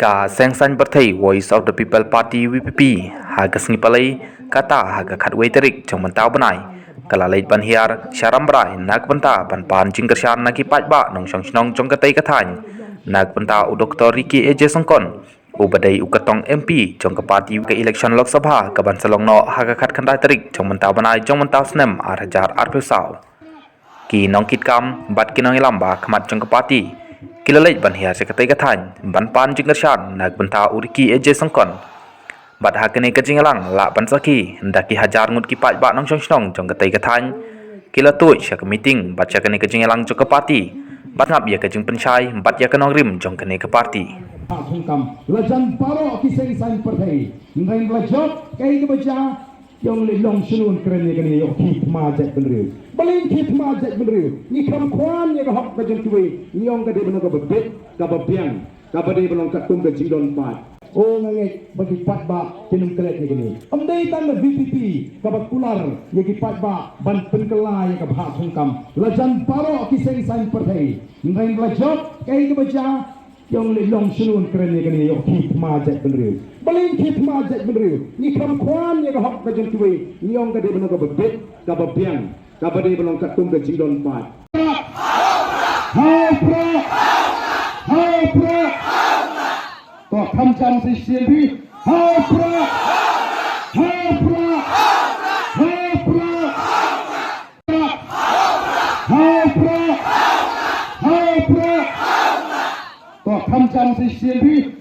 ka sengsan berthei Voice of the People Party VPP haga snipalai kata haga khatwei terik chong mentau banai kala leit ban hiar syarambrai nak banta ban pan jingkershan naki pajba nong shong shnong chong katai kathany nak banta u Dr. Ricky AJ Songkon u badai u katong MP chong ka party ke election Lok Sabha ka ban salong no haga khat khandai terik chong mentau banai chong mentau snem 8,000 pesau ki nong kit kam bat ki nong ilamba khmat chong ka party kilalait ban hiar sekatai kathany ban pan jingkershan nak banta u Ricky AJ Songkon bat hakene kajingalang la ban saki ndaki hajar ngut ki paj ba nong chong chong katai kathany kila tuj syak meeting bat syakene kajingalang chong ka party bat ngap ya kajing penchai bat ya kanong rim chong kene ka party Thungkam lajan paro kiseng san perthei ngai lajok kai ke baca yang le long sunun keren ye kani yo khit ma jat benriu balin khit ma jat benriu ni kam khwan ye hok ka jeng tuwe ni ong ka de beno ka bebet ka babiang ka bade belong ka tum ka jingdon pat oh ngai bagi pat ba kinum kelet ye kani amdei tan VPP ka ba kular ye ki pat ba ban penkela ye ka bha thungkam lajan paro kiseng san perthei ngai lajok kai ke baca yang le long sunun keren ye kani yo khit ma jat benriu balin khit ma jat benriu ni kam khwan ye hok ka jeng tuwe ni ong ka de beno ka bebet ka babiang ka bade belong ka tum ka jingdon pat hai pro to tham cham si sien bi hai pro to tham cham si sien bi